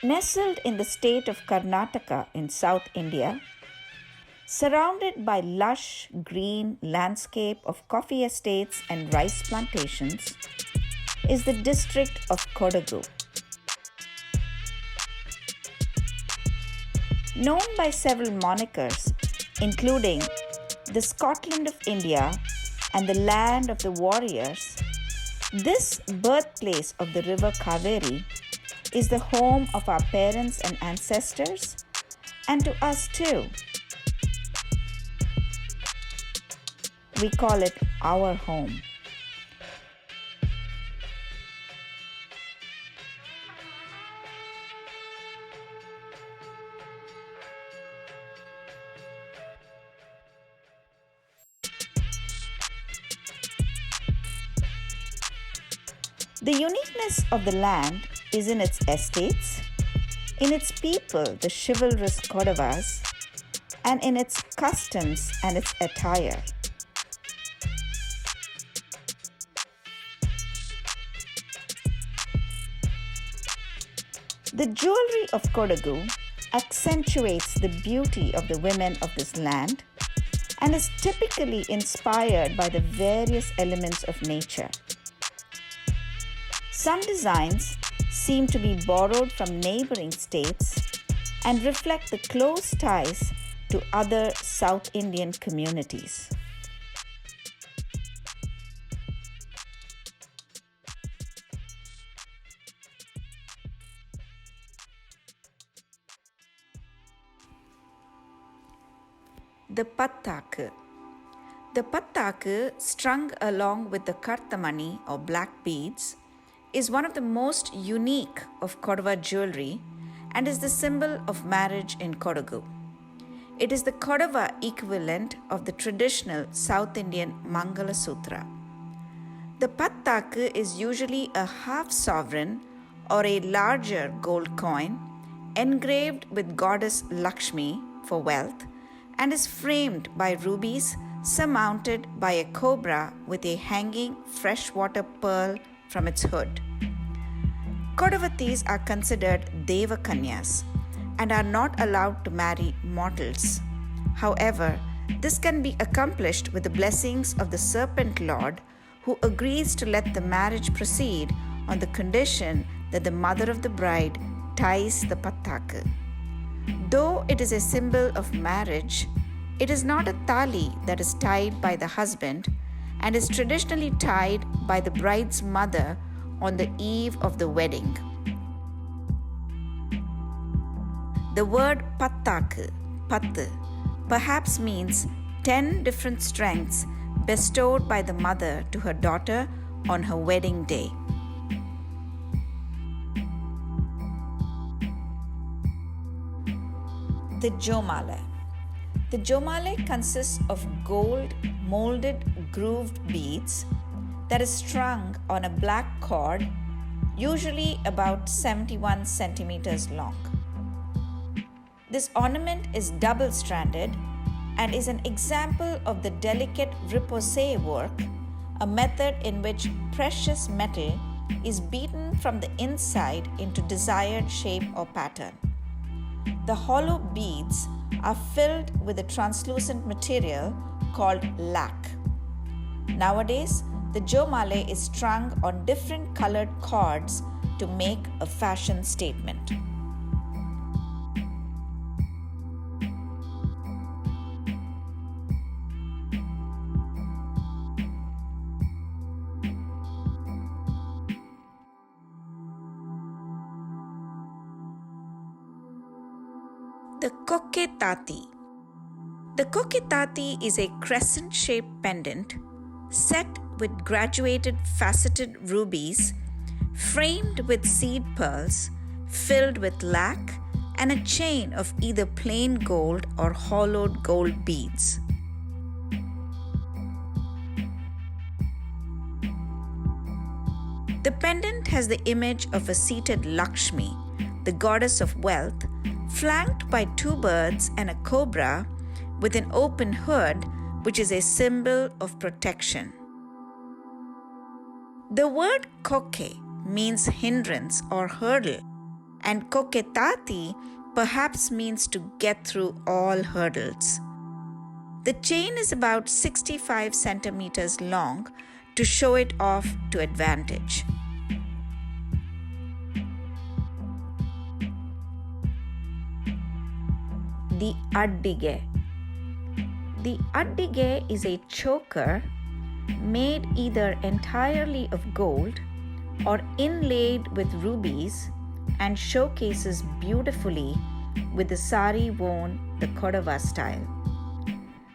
Nestled in the state of Karnataka in South India, surrounded by lush green landscape of coffee estates and rice plantations, is the district of Kodagu. Known by several monikers, including the Scotland of India and the land of the warriors, this birthplace of the river Kaveri is the home of our parents and ancestors, and to us too. We call it our home. The uniqueness of the land is in its estates, in its people, the chivalrous Kodavas, and in its customs and its attire. The jewellery of Kodagu accentuates the beauty of the women of this land and is typically inspired by the various elements of nature. Some designs seem to be borrowed from neighboring states and reflect the close ties to other South Indian communities. The Pattaku. The Pattaku, strung along with the Kartamani or black beads, is one of the most unique of Kodava jewellery and is the symbol of marriage in Kodagu. It is the Kodava equivalent of the traditional South Indian Mangala Sutra. The Pattaku is usually a half sovereign or a larger gold coin engraved with goddess Lakshmi for wealth and is framed by rubies surmounted by a cobra with a hanging freshwater pearl from its hood. Kodavatis are considered Devakanyas and are not allowed to marry mortals. However, this can be accomplished with the blessings of the Serpent Lord, who agrees to let the marriage proceed on the condition that the mother of the bride ties the Pattaku. Though it is a symbol of marriage, it is not a tali that is tied by the husband and is traditionally tied by the bride's mother on the eve of the wedding. The word Pattaku, Pattu, perhaps means 10 different strengths bestowed by the mother to her daughter on her wedding day. The Jomale. The Jomale consists of gold molded grooved beads that is strung on a black cord, usually about 71 centimeters long. This ornament is double-stranded and is an example of the delicate repoussé work, a method in which precious metal is beaten from the inside into desired shape or pattern. The hollow beads are filled with a translucent material called lac. Nowadays, the Jomale is strung on different colored cords to make a fashion statement. The Koketati. The Koketati is a crescent-shaped pendant set with graduated faceted rubies, framed with seed pearls, filled with lac, and a chain of either plain gold or hollowed gold beads. The pendant has the image of a seated Lakshmi, the goddess of wealth, flanked by two birds and a cobra with an open hood, which is a symbol of protection. The word koke means hindrance or hurdle. and koketati perhaps means to get through all hurdles. The chain is about 65 centimeters long to show it off to advantage. The addige. The addige is a choker made either entirely of gold or inlaid with rubies and showcases beautifully with the sari worn the Kodava style.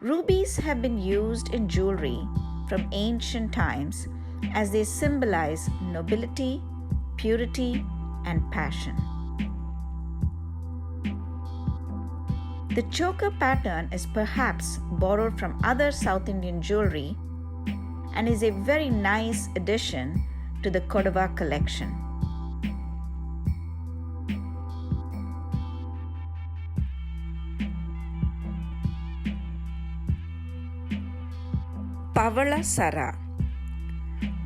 Rubies have been used in jewelry from ancient times as they symbolize nobility, purity, and passion. The choker pattern is perhaps borrowed from other South Indian jewelry and is a very nice addition to the Kodava collection. Pavala Sara.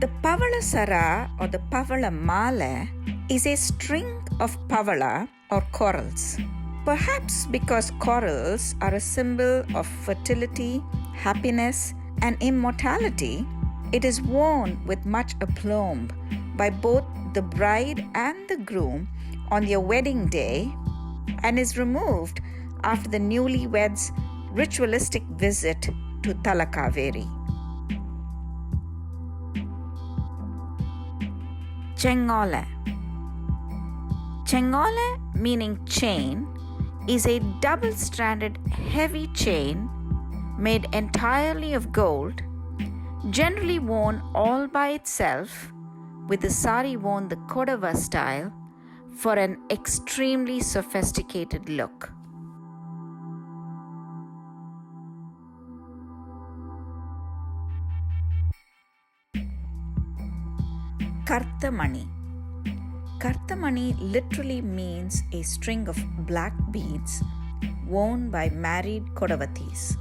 The Pavala Sara or the Pavala Mala is a string of pavala or corals. Perhaps because corals are a symbol of fertility, happiness, and immortality, it is worn with much aplomb by both the bride and the groom on their wedding day and is removed after the newlyweds' ritualistic visit to Talakaveri. Chengole. Chengole, meaning chain, is a double-stranded heavy chain made entirely of gold, generally worn all by itself, with the sari worn the Kodava style for an extremely sophisticated look. Kartamani. Kartamani literally means a string of black beads worn by married Kodavatis.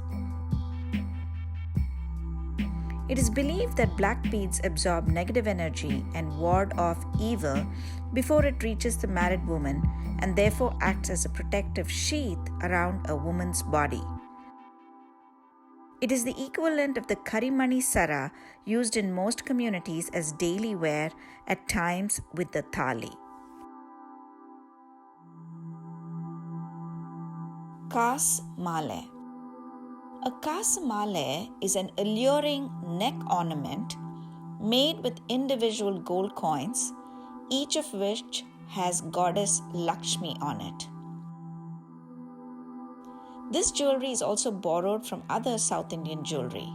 It is believed that black beads absorb negative energy and ward off evil before it reaches the married woman and therefore acts as a protective sheath around a woman's body. It is the equivalent of the Karimani Sara used in most communities as daily wear, at times with the thali. Kas Male. A Kas Male is an alluring neck ornament made with individual gold coins, each of which has goddess Lakshmi on it. This jewelry is also borrowed from other South Indian jewelry.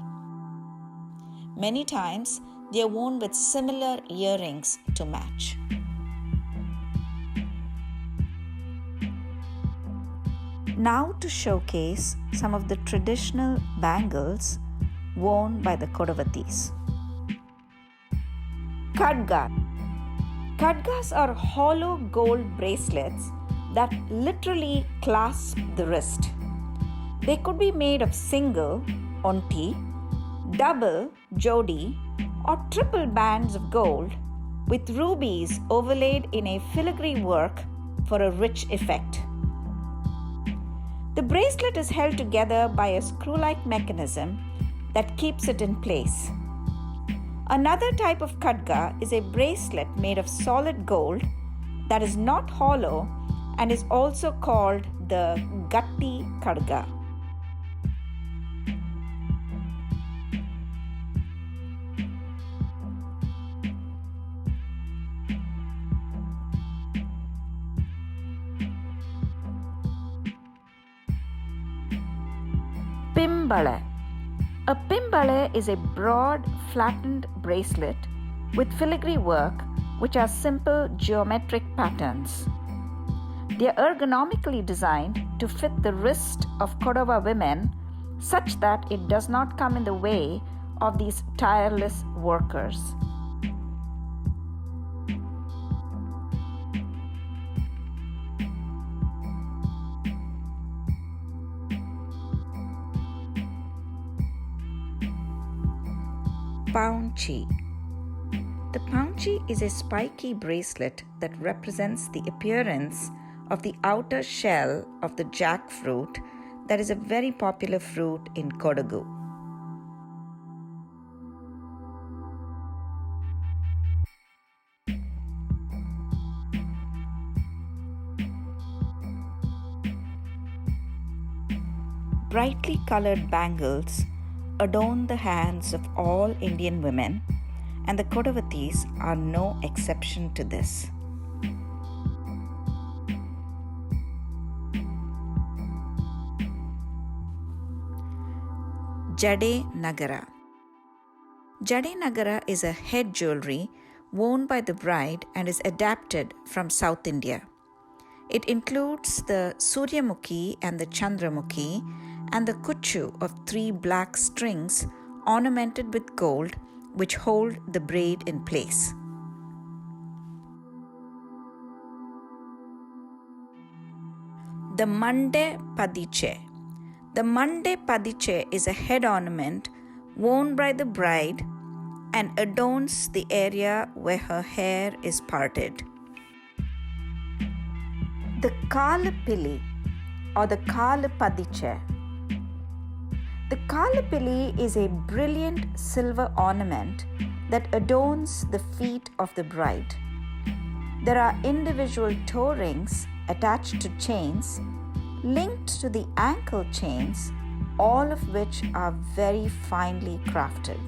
Many times, they are worn with similar earrings to match. Now to showcase some of the traditional bangles worn by the Kodavatis. Khadga. Khadgas are hollow gold bracelets that literally clasp the wrist. They could be made of single, onti, double, jodi, or triple bands of gold with rubies overlaid in a filigree work for a rich effect. The bracelet is held together by a screw-like mechanism that keeps it in place. Another type of khadga is a bracelet made of solid gold that is not hollow and is also called the gatti khadga. Pimbala. A pimbala is a broad, flattened bracelet with filigree work which are simple geometric patterns. They are ergonomically designed to fit the wrist of Kodava women such that it does not come in the way of these tireless workers. Paunchi. The paunchy is a spiky bracelet that represents the appearance of the outer shell of the jackfruit that is a very popular fruit in Kodagu. Brightly colored bangles adorn the hands of all Indian women, and the Kodavas are no exception to this. Jade Nagara. Jade Nagara is a head jewellery worn by the bride and is adapted from South India. It includes the Suryamukhi and the Chandramukhi and the kuchu of 3 black strings ornamented with gold which hold the braid in place. The Mande Padiche. The Mande Padiche is a head ornament worn by the bride and adorns the area where her hair is parted. The Kalapili or the Kalapadiche. The Kalapili is a brilliant silver ornament that adorns the feet of the bride. There are individual toe rings attached to chains linked to the ankle chains, all of which are very finely crafted.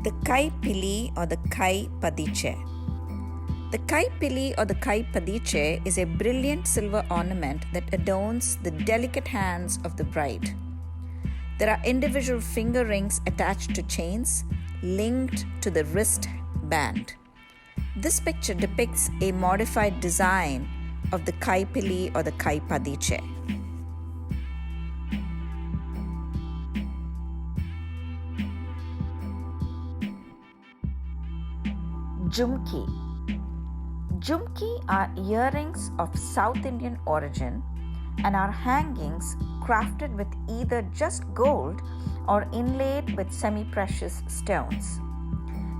The Kai Pili or the Kai Padiche. The Kai Pili or the Kai Padiche is a brilliant silver ornament that adorns the delicate hands of the bride. There are individual finger rings attached to chains linked to the wrist band. This picture depicts a modified design of the Kai Pili or the Kai Padiche. Jhumki. Jhumki are earrings of South Indian origin and are hangings crafted with either just gold or inlaid with semi-precious stones.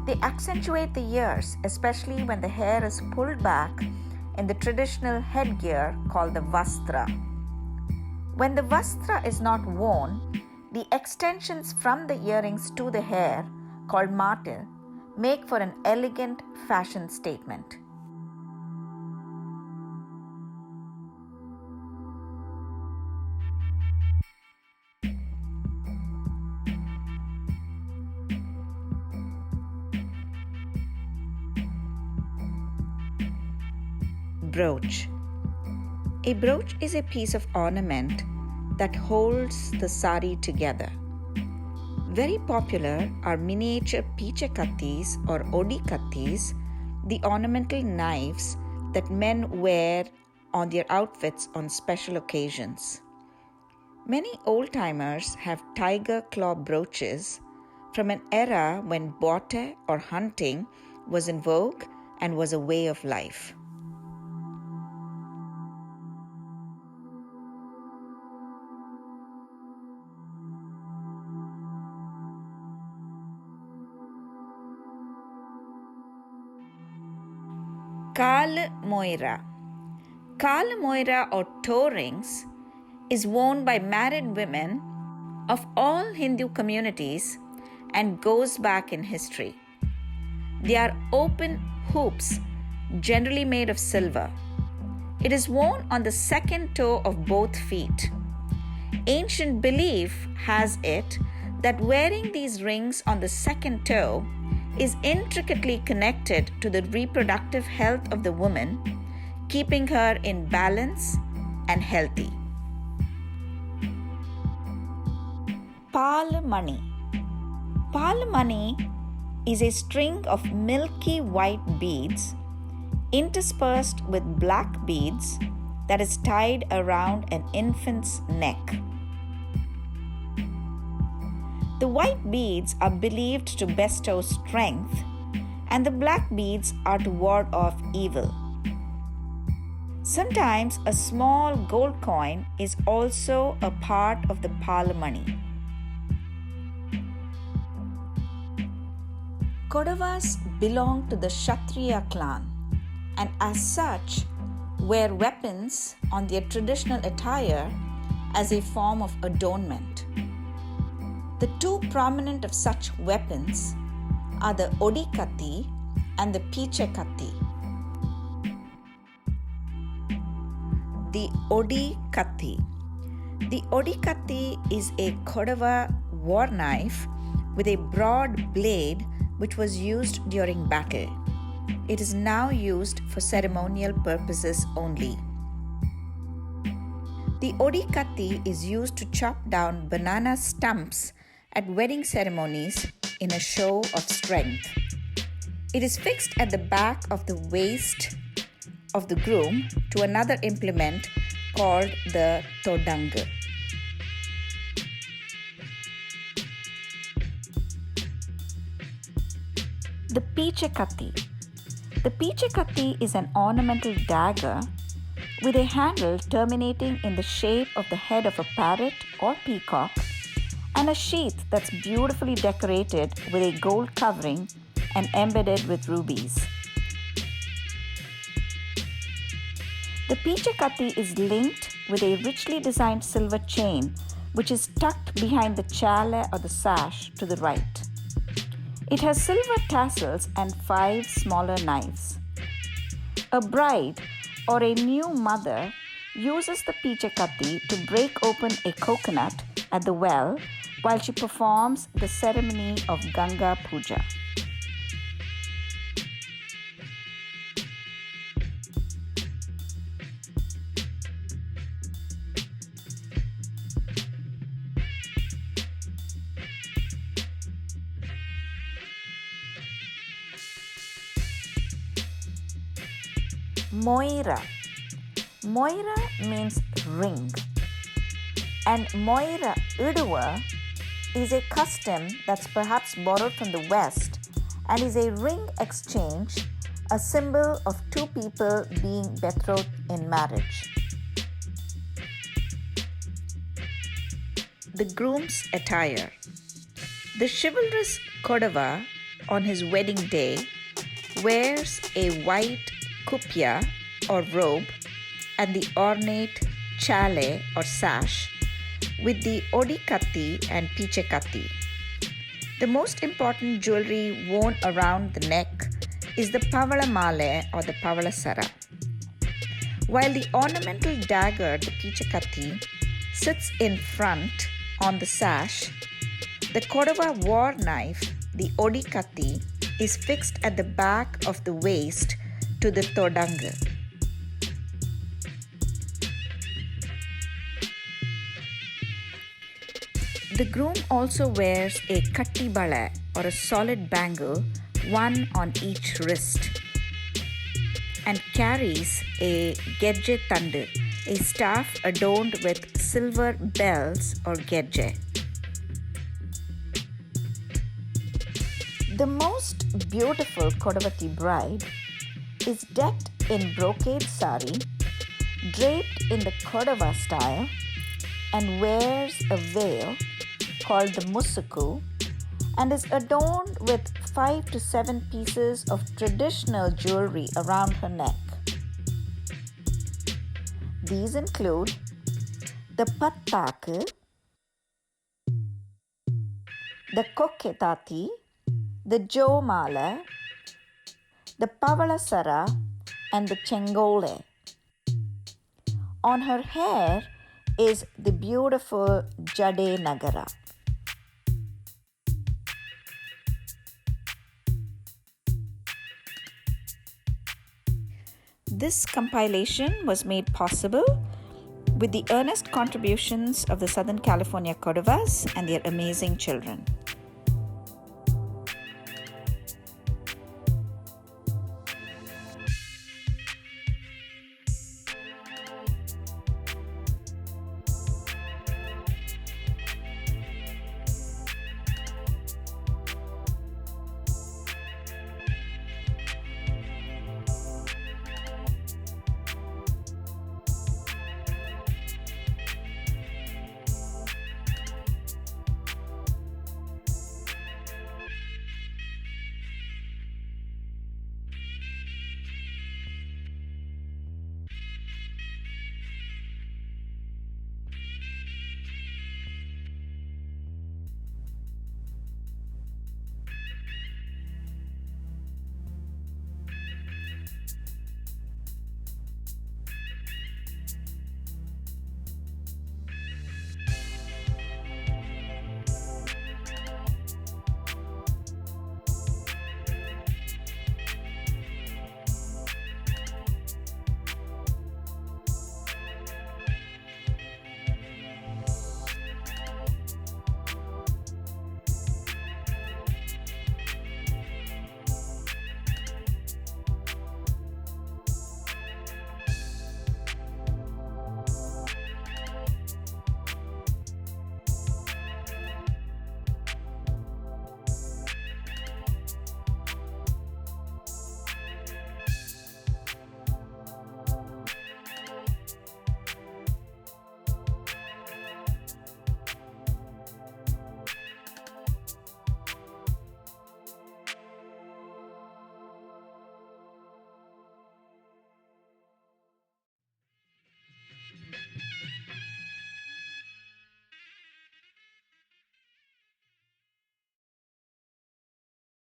They accentuate the ears, especially when the hair is pulled back in the traditional headgear called the vastra. When the vastra is not worn, the extensions from the earrings to the hair, called matil, make for an elegant fashion statement. Brooch. A brooch is a piece of ornament that holds the sari together. Very popular are miniature piche kattis or odi kattis, the ornamental knives that men wear on their outfits on special occasions. Many old-timers have tiger claw brooches from an era when bote or hunting was in vogue and was a way of life. Kal Moira. Kal Moira or toe rings is worn by married women of all Hindu communities and goes back in history. They are open hoops, generally made of silver. It is worn on the second toe of both feet. Ancient belief has it that wearing these rings on the second toe is intricately connected to the reproductive health of the woman, keeping her in balance and healthy. Pal Mani. Pal Mani is a string of milky white beads interspersed with black beads that is tied around an infant's neck. The white beads are believed to bestow strength, and the black beads are to ward off evil. Sometimes a small gold coin is also a part of the pala money. Kodavas belong to the Kshatriya clan and as such wear weapons on their traditional attire as a form of adornment. The two prominent of such weapons are the Odikatti and the Pichekatti. The Odikatti. The Odikatti is a Kodava war knife with a broad blade which was used during battle. It is now used for ceremonial purposes only. The Odikatti is used to chop down banana stumps at wedding ceremonies in a show of strength. It is fixed at the back of the waist of the groom to another implement called the Kodagu. The Pichekatti. The Pichekatti is an ornamental dagger with a handle terminating in the shape of the head of a parrot or peacock and a sheath that's beautifully decorated with a gold covering and embedded with rubies. The Pichekatti is linked with a richly designed silver chain which is tucked behind the chale or the sash to the right. It has silver tassels and 5 smaller knives. A bride or a new mother uses the Pichekatti to break open a coconut at the well while she performs the ceremony of Ganga Puja. Moira. Moira means ring, and Moira Iduva is a custom that's perhaps borrowed from the West and is a ring exchange, a symbol of two people being betrothed in marriage. The groom's attire. The chivalrous Kodava on his wedding day wears a white kupya or robe and the ornate chale or sash with the Odikatti and Pichekatti. The most important jewelry worn around the neck is the Pavala Male or the Pavala Sara. While the ornamental dagger, the Pichekatti, sits in front on the sash, the Kodava war knife, the Odikatti, is fixed at the back of the waist to the Kodagu. The groom also wears a katti bala or a solid bangle, one on each wrist, and carries a gedje tandu, a staff adorned with silver bells or gedje. The most beautiful Kodavati bride is decked in brocade sari, draped in the Kodava style, and wears a veil called the musuku and is adorned with 5 to 7 pieces of traditional jewelry around her neck. These include the pattaku, the koketati, the jomala, the pavalasara, and the chengole. On her hair is the beautiful Jade Nagara. This compilation was made possible with the earnest contributions of the Southern California Kodavas and their amazing children.